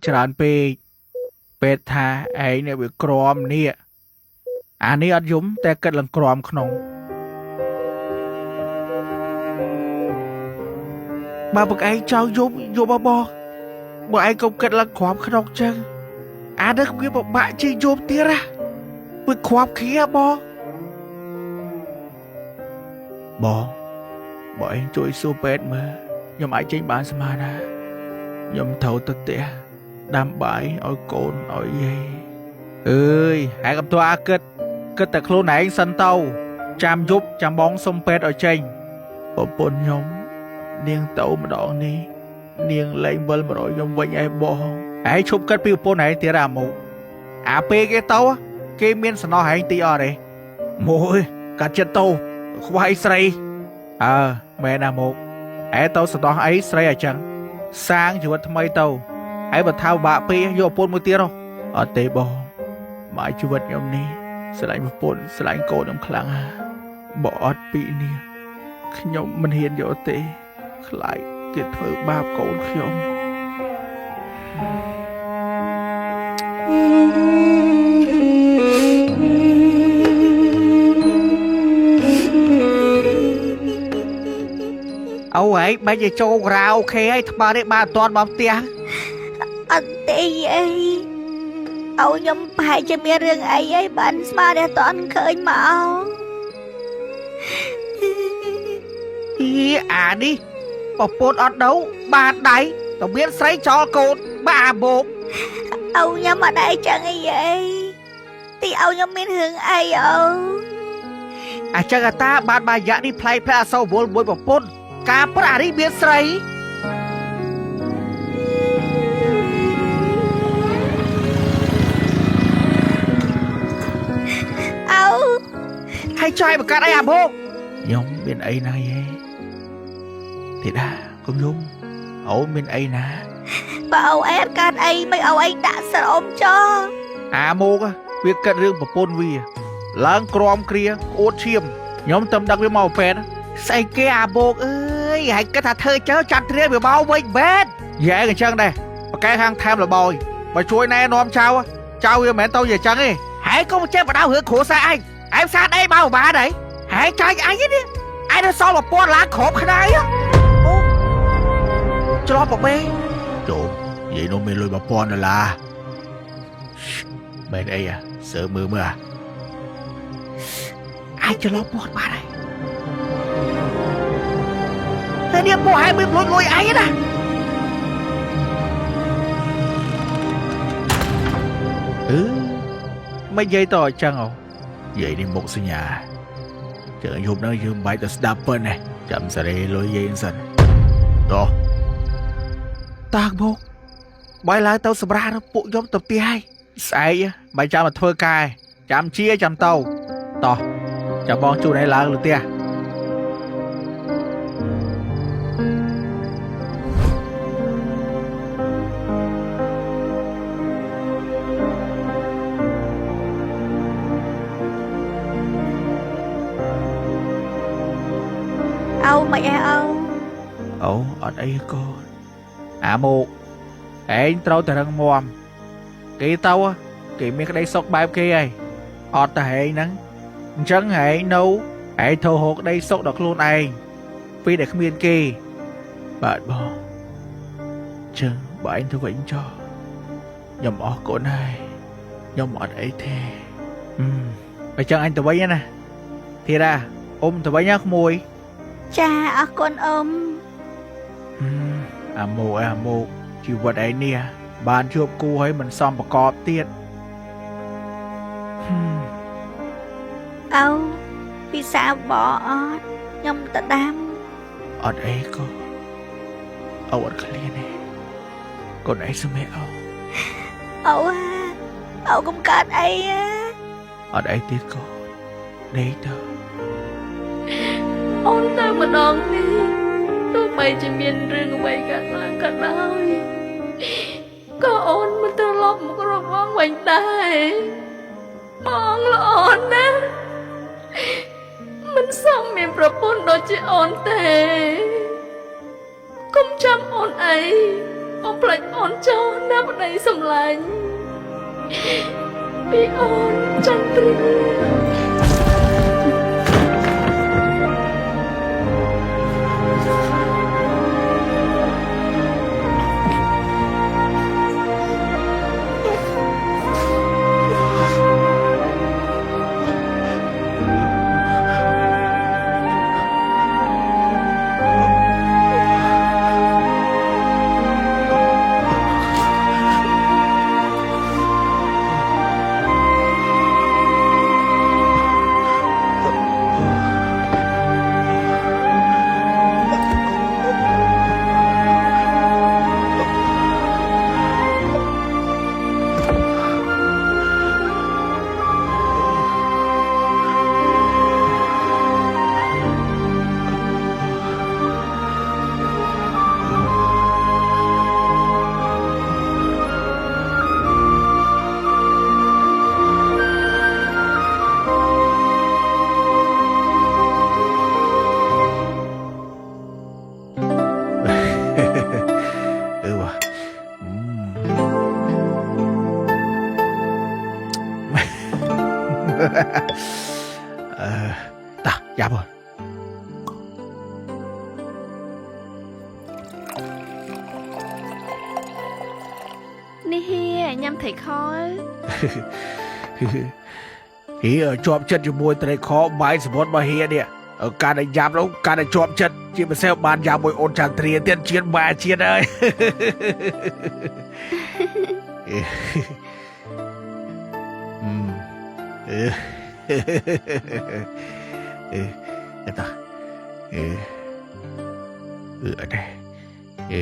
ច្រើនពេកពេទ្យថាឯងនេះវាក្រមនេះអានេះអត់យំតែគិតឡើងក្រមក្នុងបើពកឯងចង់យំយំបងបើឯងកុំគិតឡើងក្រមក្នុងចឹងអានេះវាពិបាកជាងយំទៀតណាវាខ្វាប់គ្នាបងបើឯងជួយសួរពេទ្យមើលខ្ញុំអាចចេញបានស្មានណាខ្ញុំត្រូវទៅផ្ទះដាំបាយឲ្យកូនឲ្យយាយអើយហើយកុំទោះអាគិតតែខ្លួនឯងសិនទៅចាំយប់ចាំបងសុំពេទ្យឲ្យចេញប្រពន្ធខ្ញុំនាងទៅម្ដងនេះនាងលែងវិលមករកខ្ញុំវិញឯងបងឯងឈប់គិតពីប្រពន្ធឯងទៀតអាមកអាពេលគេទៅគេមានសំណោះឯងទីអត់ទេមួយកាត់ចិត្តទៅខ្វះអីស្រីមែនណាមកឯទៅសំណោះអីស្រីអញ្ចឹងសាងជីវិតថ្មីទៅឯបើថាបាក់ពេកយកប្រពន្ធមួយទៀតអត់ទេបងមកជីវិតខ្ញុំនេះស្រឡាញ់ប្រពន្ធស្រឡាញ់កូនខ្ញុំខ្លាំងណាស់បើអត់ពីនេះខ្ញុំមិនហ៊ានយកទេខ្លាចគេធ្វើបាបកូនខ្ញុំអូឯងបែរជាចូលក្រៅអូខេហើយថ្មនេះបានអត់ទាន់មកផ្ទះអត់ទេអីអូខ្ញុំប្រហែលជាមានរឿងអីបានស្មានតែអត់ទាន់ឃើញមកអានេះប្រពន្ធអត់ដូវបានដៃតើមានស្រីចោលកូនបាបោកអូខ្ញុំអត់អីចឹងអីទីអូខ្ញុំមានរឿងអីអូអញ្ចឹងតាបានបាយ៉ានេះផ្លែអសូវវល់មួយប្រពន្ធការប្រអារីមានស្រីអូហើយចុយបង្កាត់អីអាបោកខ្ញុំមានអីណាយេធីតាកុំយំអូមានអីណាបើអូអែតកើតអីមិនអូអីដាក់ស្រោមចោអាមកវាគិតរឿងប្រពន្ធវាឡើងក្រមគ្រាអួតឈាមខ្ញុំទៅដឹកវាមកពេទ្យស្អីគេអាបោកអើយហើយគិតថាធ្វើចើចាត់ត្រៀមវាមកវិញបែតយ៉ែកអញ្ចឹងដែរប្រកែខាងថែមលបយបើជួយណែនាំចៅវាមិនមែនទៅយ៉ាងចឹងទេហើយកុំចេះបដៅរឿងគ្រួសារឯងផ្សាអីមកបានហើយហើយចាញ់អញនេះឯងទៅសល់ប្រពន្ធឡើងគ្រប់ខ្នើយអូច្រឡំបបេចូលនិយាយនោះមានលុយ1000ដុល្លារមែនអីសើមើលអាចច្រឡំពោះបានហើយតែនេះពោះហើយមានលុយឯងណាមិននិយាយតអញ្ចឹងអូនិយាយនេះមុខសញ្ញាជើងយប់នោះយើងបាច់ទៅស្ដាប់ប៉ុណ្ណេះចាំសេរីលុយយើងសិនតោះតាកមកបាយឡើងទៅសម្រាប់ពួកខ្ញុំទៅផ្ទះហើយស្អែកបាយចាំមកធ្វើការចាំជាចាំទៅតោះចាំបងជួនឯងឡើងលើផ្ទះអូមិនអីអូអត់អីកូនអាមកឯងត្រូវតែរឹងមាំគេទៅគេមានក្តីសុខបែបគេហើយអត់តែឯងហ្នឹងអញ្ចឹងឯងនៅឯងធ្វើហូរក្តីសុខដល់ខ្លួនឯងពីដែលគ្មានគេបាទបងចឹងបើឯងទៅវិញចុះខ្ញុំអរគុណហើយខ្ញុំអត់អីទេបើចឹងអញទៅវិញណាធីតាទៅវិញណាក្មួយចាអរគុណអ៊ំអាមកជីវិតឯនេះបានជួបគូហើយមិនសមប្រកបទៀតអូពិសាបអត់ខ្ញុំទៅដាំអត់អីក៏អូអត់ឃ្លានទេកូនឯងសុំឯអូកុំកើតអីអត់អីទៀតកូនដេកទៅអូនទៅម្ដងនេះទោះបីជាមានរឿងអ្វីកើតឡើងក៏ដោយក៏អូនមិនត្រឡប់មករកបងវិញដែរបងល្អណាស់មិនសមមានប្រពន្ធដូចជាអូនទេកុំចាំអូនអី អូនផ្លេចអូនចោលណាប្តីសម្លាញ់ពីអូនចន្ទ្រាว่ะតាយ៉ាប់អើយ នេះហៀញ៉ាំត្រីខ ហៀជាប់ចិត្តជាមួយត្រីខបាយសមុទ្ររបស់ហៀនេះការដែលយ៉ាប់នោះការដែលជាប់ចិត្តជាពិសេសបានយ៉ាប់មួយអូនចន្ទ្រាទៀតជាតិម៉ែជាតិអើយតាអត់ទេនិ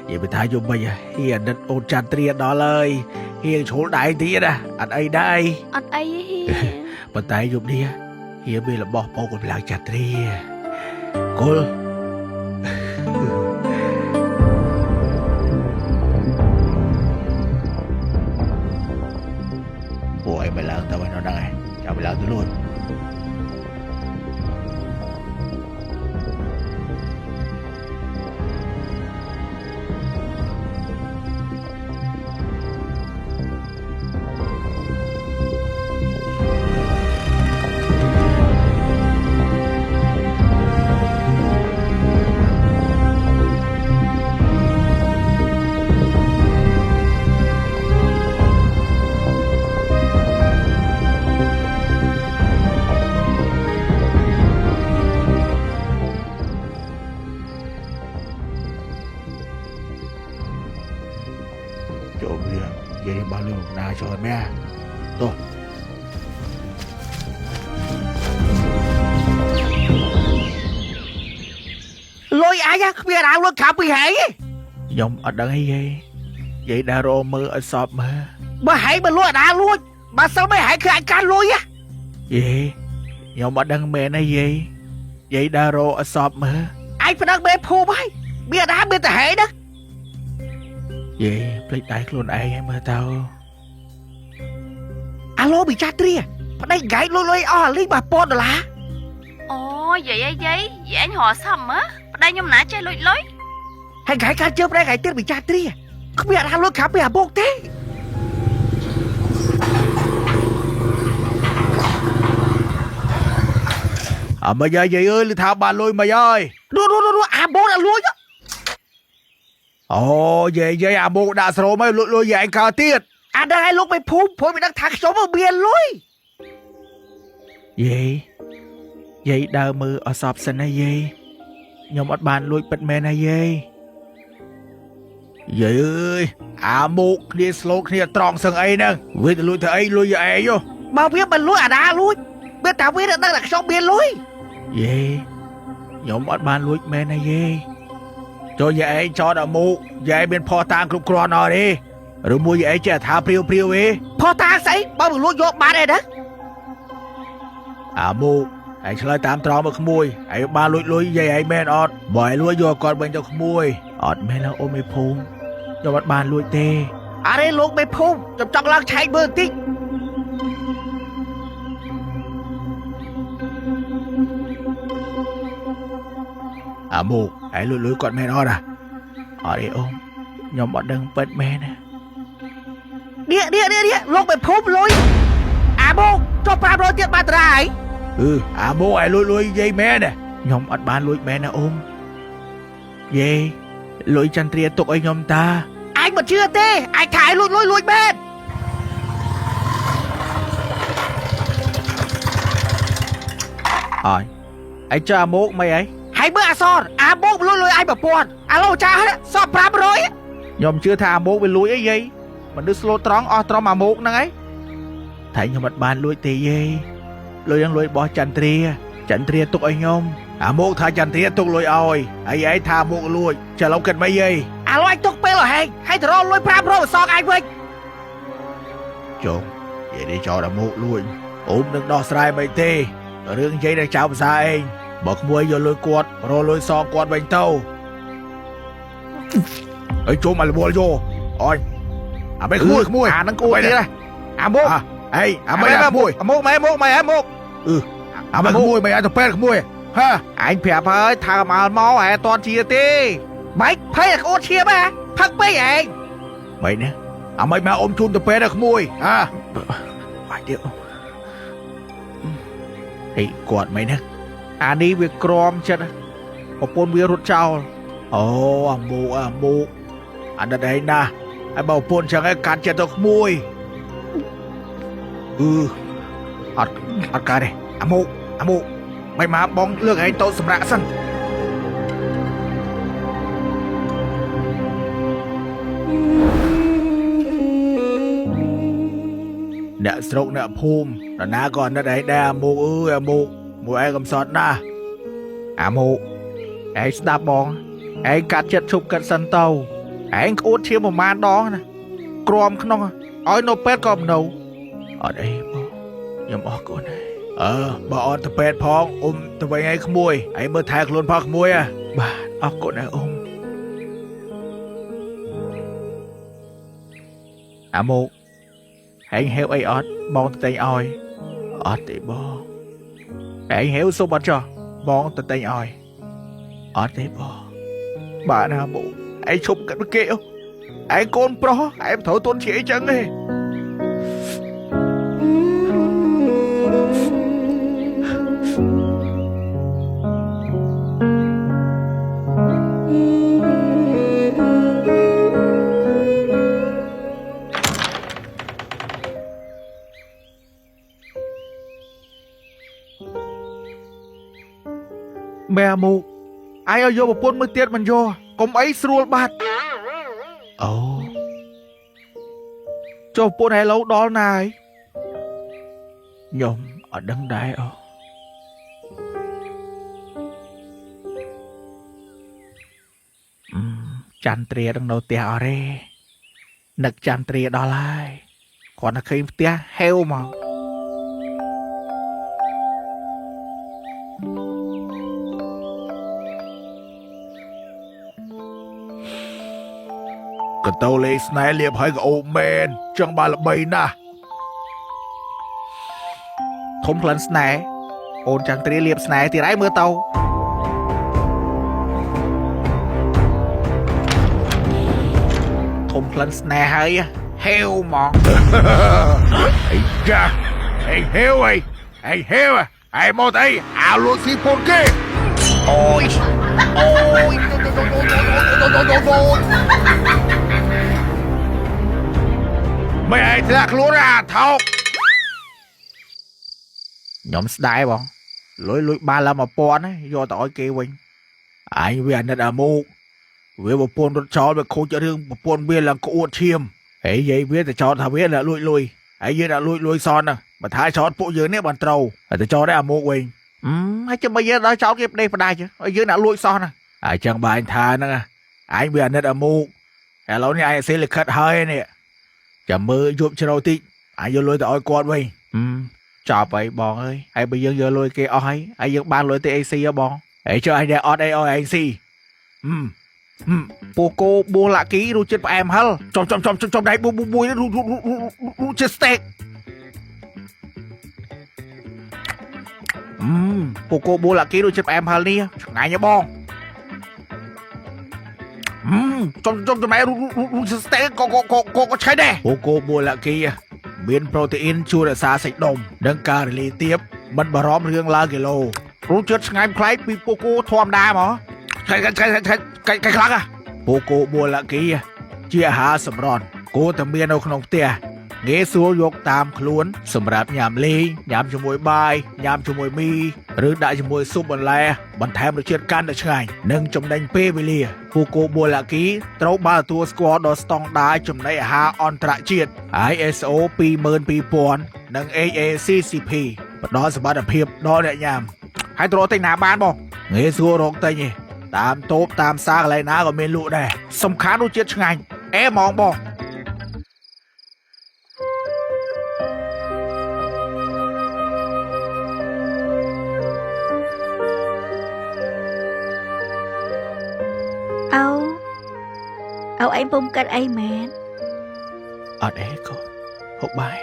យាយទៅថាយំមិនហៀអាណិតអូនចន្ទ្រាដល់ហើយហៀឈោលដៃទៀតណាអត់អីដែរ អត់អីហៀ ប៉ុន្តែយប់នេះហៀមានរបស់បងកូនឡើងចន្ទ្រាគល់ពួកឯងមិនឡើងទៅឯនោះដែរចាំមិនឡើងទៅលួន Trộm kìa, vậy thì bao nhiêu nào cho mẹ Tôi Lôi ai á, bây giờ nào luôn khám bị hãy Dòng ở đây vậy Vậy đã rô mơ ở sọp mà Bà hãy bà lôi ở đá luôn Bà sao mày hãy khi anh can lôi á Vậy Dòng ở đằng mẹ này vậy Vậy đã rô ở sọp mà Anh phải đăng bê phô bay Bây giờ đá bê tà hãy đó Vậy, plek đáy luôn ai em ơi tao Alo bị cha tria Ở đây gái lôi lôi o lý bà pôn rồi lá Ồ vậy ai vậy Vậy anh họ sầm á Ở đây nhom nã chơi lôi lối Hay gái ca chớp đây gái tiết bị cha tria Không biết là lôi khám bị à bốc thế Mày ơi vậy ơi Lý thao bà lôi mày ơi Đu bố đã lôi á Ồ, vậy à bộ đã sổ mấy lôi vậy anh cao tiết À đây hai lúc mày phút mình đang thạc sống ở biển lôi Vậy đào mơ ở sọp sân này vậy Nhưng mà bạn lôi bật mê này vậy Vậy ơi À bộ kia slow kia tròn sân ấy nè Với lôi thở ấy lôi vậy vô Mà biết mình lôi à đá lôi Biết tao biết đang đặt sống biển lôi Vậy Nhưng mà bạn lôi mê này vậy Cho vậy cho đã mụ Vậy bên phò tang cục cron rồi đi Rồi mua vậy chả thả priêu đi Phò tang sấy Bao mình luôn vô ba này đó À mụ Anh sẽ lấy តាមត្រង់មកក្មួយហើយបានលួចលុយយាយឯងមែនអត់បើឯងលួចយកគាត់វិញទៅក្មួយអត់មែនឡើយអូនមេភូមិខ្ញុំអត់បានលួចទេអរេលោកមេភូមិខ្ញុំចង់ឡើងឆែកមើលបន្តិចអាមូឯងលួចគាត់មែនអត់ អត់ទេអូនខ្ញុំអត់ដឹងពិតមែនណា នេះលោកបែបភូមិលុយអាបងចុះ500ទៀតបានតារាហើយ អាម៉ូឯលុយយាយមែនណាខ្ញុំអត់បានលួចមែនណាអូនយាយលុយចន្ទ្រាទុកឲ្យខ្ញុំតា អញមិនជឿទេអញថាឲ្យលួចមែន អើយឯចាអាម៉ូមិនអី ហើយមើលអសរអាបងលួចអញ1000ឥឡូវចាស់សល់500 ខ្ញុំជឿថាអាម៉ូវាលួចអីយាយមនុស្សស្លូតត្រង់អស់ត្រង់អាម៉ូហ្នឹងឯងតែខ្ញុំអត់បានលួចទេយាយលុយហ្នឹងលុយរបស់ចន្ទ្រាទុកឲ្យខ្ញុំអាម៉ូថាចន្ទ្រាទុកលុយឲ្យហើយឯងថាអាម៉ូលួចចាឡូវគិតមិនយាយ ឥឡូវអញទុកពេលហែងហើយទៅរកលុយ500សងអញវិញ ចុះយាយនេះចោលអាម៉ូលួចអូមនឹងដោះស្រាយមិនទេរឿងយាយនឹងចៅភាសាឯងបើក្មួយយកលុយគាត់រកលុយសងគាត់វិញទៅអើយជុំអាលវល់យកអញអាមិនក្មួយអានឹងគួរទៀតអាម៉ូអេអាមិនក្មួយអាម៉ូម៉ែម៉ូអាមិនក្មួយមិនអាចទៅពេទ្យក្មួយហាអញប្រាប់ហើយថាមកហែតន់ជាទេ ម៉េចភ័យក្អូនឈាមហ៎ផឹកពេកឯង មិនណាអាមិនមកអ៊ំជូនទៅពេទ្យក្មួយហាបាច់ទៀតហេគាត់មិនណាអានេះវាក្រំចិត្តប្រពន្ធវារត់ចោលអូអាម៉ូអាណិតឯងណាហើយបើប្រពន្ធចឹងឯងកាត់ចិត្តទៅក្មួយអត់កើតទេអាម៉ូមិនមកបងលើកឯងតូចសម្រាប់សិនអ្នកស្រុកអ្នកភូមិនរណាក៏ណិតឯងដែរអាម៉ូអាម៉ូមួយឯងកំសត់ណាអាម៉ូឯងស្ដាប់បងឯងកាត់ចិត្តឈប់កាត់សិនទៅឯងក្អួតឈាមប្រមាណដងណាក្រំក្នុងឲ្យនៅពេទ្យក៏មិននៅអត់អីបងខ្ញុំអរគុណហើយបើអត់ទៅពេទ្យផងអ៊ំទៅវិញឯងក្មួយឯងមើលថែខ្លួនផងក្មួយបាទអរគុណហើយអ៊ំអាម៉ូឯងហេវអីអត់បងទៅតែងឲ្យអត់ទេបងឯងហេវសុំអត់ចោះបងទៅតែងឲ្យអត់ទេបងបាទណាបងឯងឈប់កាត់គេឯងកូនប្រុសឯងត្រូវទន់ជាអីចឹងទេម៉ែមូអាយឲ្យយកប្រពន្ធមួយទៀតមិនយកកុំអីស្រួលបាត់អូចុះប្រពន្ធហេឡូដល់ណាហើយខ្ញុំអត់ដឹងដែរអូចន្ទ្រាđangនៅផ្ទះអរេនឹកចន្ទ្រាដល់ហើយគាត់តែឃើញផ្ទះហេវមកកតោលេស្នេហ៍លៀបហើយក៏អូមែនចឹងបានល្បីណាស់ធំក្លិនស្នេហ៍អូនចន្ទ្រាលៀបស្នេហ៍ទៀតហើយមើលទៅធំក្លិនស្នេហ៍ហើយហេវហ្មងអីចាអីហេវអីហេវអីមកអីអាលូស៊ីពូនគេអូយមិនឯងធ្លាក់ខ្លួនអាថោកខ្ញុំស្ដាយបងលុយបានឡើង1000យកទៅឲ្យគេវិញអញវាអាណិតអាម៉ូវាប្រពន្ធរត់ចោលវាខូចរឿងប្រពន្ធវាឡើងក្អួតឈាមហើយយាយវាទៅចោលថាវាលួចហើយយើងដាក់លួចសនហ្នឹងបើថាចោលពួកយើងនេះបានត្រូវហើយទៅចោលដែរអាម៉ូវិញហើយចាំបើយើងដល់ចោលគេផ្ដេសផ្ដាច់ហើយយើងដាក់លួចសោះណាហើយចឹងបើអញថាហ្នឹងអញវាអាណិតអាម៉ូឥឡូវនេះអញសេលិខិតហើយនេះចាំមើលយប់ជ្រៅតិចអញយកលុយទៅឲ្យគាត់វិញចប់ហើយបងអើយហើយបើយើងយកលុយគេអស់ហើយយើងបានលុយទៅអេស៊ីហ៎បងហើយចុះអញដែរអត់អីឲ្យឯងស៊ីពូកោបួងលាក់គីរសជាតិផ្អែមហិលចំដៃបួយរសជាតិស្តេកពូកោបួងលាក់គីរសជាតិផ្អែមហិលនេះឆ្ងាញ់ហ៎បង ចំណែកស្តេកក៏ឆ្ងាញ់ដែរ ពូកូបូឡាគីមានប្រូតេអ៊ីនជួយរក្សាសាច់ដុំនិងការរលាយទាបមិនបារម្ភរឿងឡើងគីឡូ រសជាតិឆ្ងាញ់ប្លែកពីពូកូធម្មតាហ្មងឆ្ងាញ់ខ្លាំងហ៎ ពូកូបូឡាគីជាអាហារសម្រន់គួរតែមាននៅក្នុងផ្ទះងាយស្រួលយកតាមខ្លួនសម្រាប់ញ៉ាំលេងញ៉ាំជាមួយបាយញ៉ាំជាមួយមីឬដាក់ជាមួយស៊ុបបន្លែបន្ថែមរសជាតិកាន់តែឆ្ងាញ់និងចំណេញពេលវេលាពូកូបូឡាគីត្រូវបានទទួលស្គាល់ដល់ស្តង់ដារចំណីអាហារអន្តរជាតិ ISO 22000និង AACCP ផ្ដល់សមត្ថភាពដល់អ្នកញ៉ាំ ហើយទៅរកទិញណាបានបង ងាយស្រួលរកទិញទេតាមតូបតាមផ្សារកន្លែងណាក៏មានលក់ដែរ សំខាន់រសជាតិឆ្ងាញ់អេហ្មងបង អូឯងពុំគិតអីមែន អត់អីកូនហូបបាយ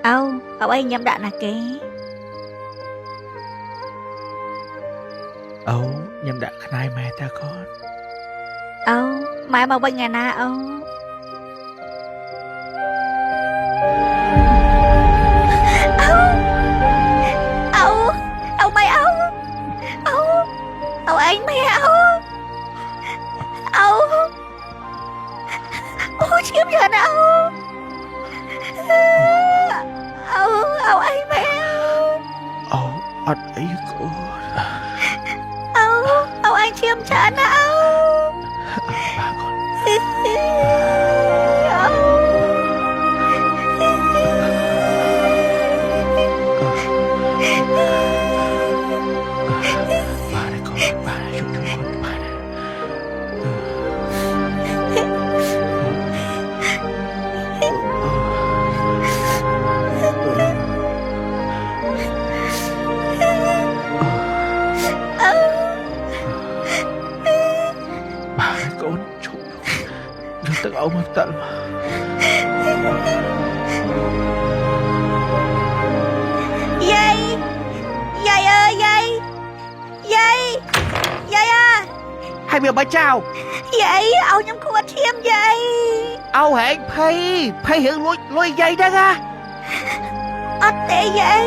អូឯងញ៉ាំដាក់ណាគេ អូញ៉ាំដាក់ខ្នាយម៉ែតាកូន អូម៉ែមកវិញថ្ងៃណាអូ អូម៉ែអូឯងម៉ែអូឈាមយ៉ាងណាអូឯងម៉ែ អូអត់អីកូន អូឯងឈាមច្រើនណាអូ បាទកូន បាទកូនបាទជុំកូនបាទ បាទកូនជុំយកទឹកអោមកតាល់មក យាយអើយយាយហើយវាបាច់ចោល យាយឲ្យខ្ញុំខួតឈាមយាយ អោហែងភ័យរឿងលុយយាយហ្នឹងហ៎ អត់ទេយាយ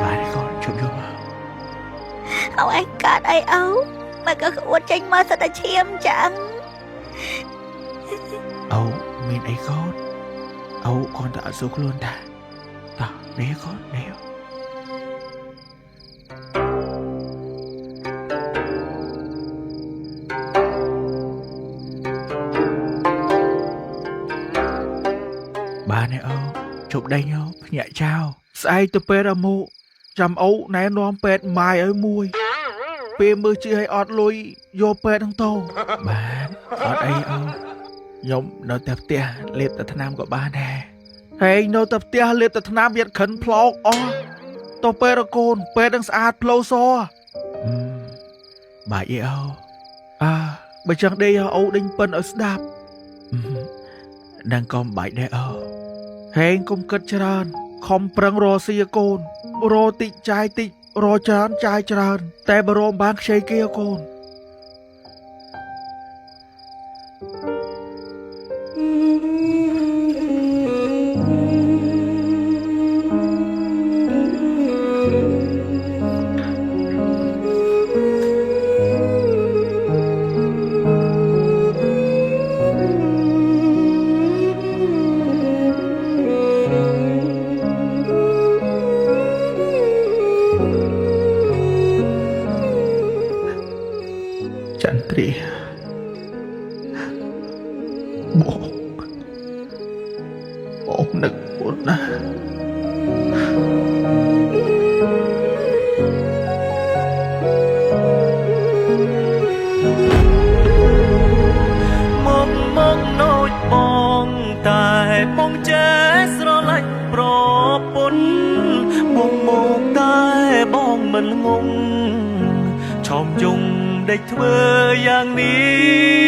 បាទកូនជុំយកមក អូឯងកាត់អីអូមកក៏ខួតចេញមកសិតតែឈាមចឹង អូមានអីកូនអូគាត់តែអត់សួរខ្លួនតាតោះនេះកូននេះ បានទេអូជប់ដេញអូភ្ញាក់ចោលស្អែកទៅពេទ្យអាមុចាំអូណែនាំពេទ្យម៉ាយឲ្យមួយពេលមើលជឿឲ្យអត់លុយយកពេទ្យហ្នឹងទៅបានអត់អីអូខ្ញុំនៅតែផ្ទះលេបតែថ្នាំក៏បានដែរហើយនៅតែផ្ទះលេបតែថ្នាំវាក្រិនផ្លោកអស់ទៅពេទ្យកូនពេទ្យនឹងស្អាតផ្លូវសបាយអីអូបើចឹងដេកអូដេញប៉ិនឲ្យស្ដាប់ដឹងក៏មិនបាច់ដែរអូហេងកុំគិតច្រើនខំប្រឹងរកស៊ីកូនរកតិចចាយតិចរកច្រើនចាយច្រើនតែបើរកបានខ្ចីគេកូន ចន្ទ្រាបងនឹកអូនណា មិនងងឆោមយងដេកធ្វើយ៉ាងនេះ